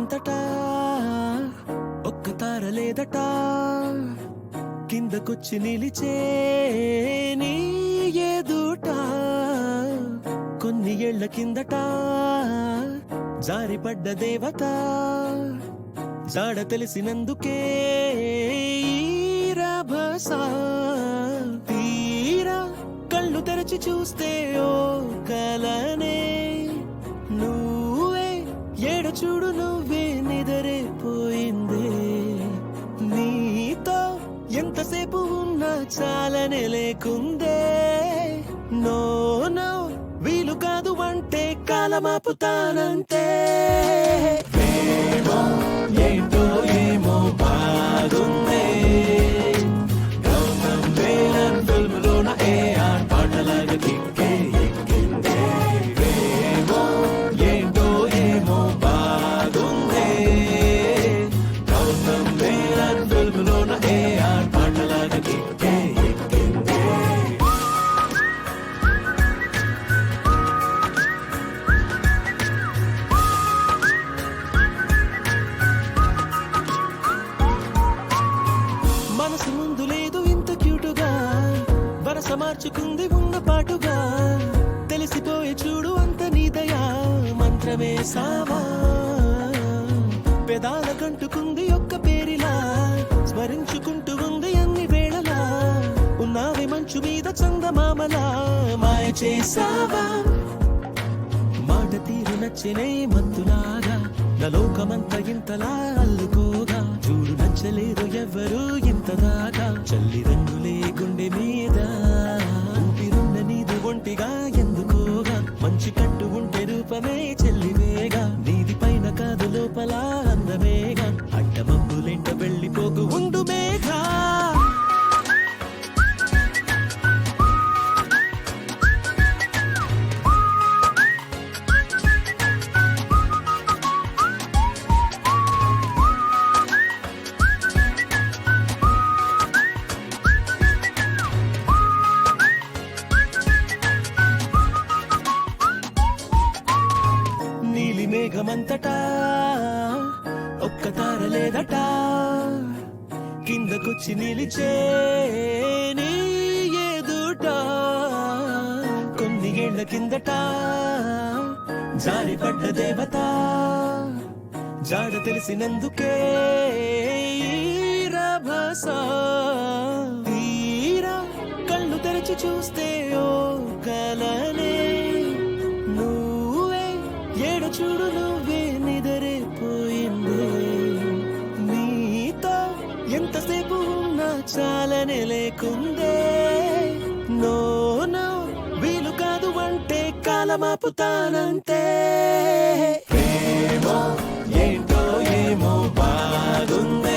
మేఘమంతటా ఒక్క తార లేదట కిందకొచ్చి నిలిచే నీ ఎదుట కొన్ని ఏళ్ల కిందట జారిపడ్డ దేవత జాడ తెలిసినందుకే రభస తీరా కళ్ళు తెరచి చూస్తే ఓ కలనే నువ్వే ఏడ చూడు నువ్వే నిదరైపోయిందే నీతో ఎంతసేపు ఉన్నా చాలనే లేకుందే నో నో వీలు కాదు అంటే కాలమాపుతానంతే ఏమో ఏంటో ఏమో బాగుందే గౌతమ్ వేలన్ ఫిల్మ్ లోన ఏఆర్ పాటలాగా కిక్కే ఎక్కిందే ఏమో ఏంటో ఏమో బాగుందే గౌతమ్ వేలన్ ఫిల్మ్ లోన ఏఆర్ పాటలాగా కిక్కే ఎక్కిందే మనసు ముందు లేదు ఇంత క్యూటుగా వరస మార్చుకుంది ఉన్న పాటుగా తెలిసిపోయే చూడు అంత నీదయా మంత్రమే సావా పెదాల కంటుకుంది ఒక్క పేరిలా స్మరించుకుంటూ ఉంది అన్ని వేళలా ఉన్నావి మంచు మీద చందమామలా మాయ చేసావా మాట తీరు నచ్చనే మత్తులాగా నా లోకమంతా ఇంతలా అల్లుకోగా చూడు నచ్చలేదు ఎవ్వరు ఇంతదాకా చల్లి రంగులే గుండె మీద ఊపిరున్న నీది ఒంటిగా ఎందుకోగా మంచి కట్టు ఉంటే రూపమే చెల్లివేగా నీది పైన కాదు లోపల అందమేగా అడ్డమబ్బులెంట వెళ్ళిపోకు ఉండు మేఘా మేఘమంతటా ఒక్క తార లేదట కిందకొచ్చి నిలిచే నీ ఎదుట కొన్ని ఏళ్ల కిందట జారిపడ్డ దేవత జాడ తెలిసినందుకే రభస తీరా కళ్ళు తెరచి చూస్తే ఓ కలనే ఏడ చూడు నువ్వే నిదరైపోయిందే నీతో ఎంతసేపు ఉన్నా చాలనే లేకుందే నో నో వీలు కాదు అంటే కాలమాపుతానంతే ఏమో ఏంటో ఏమో బాగుందే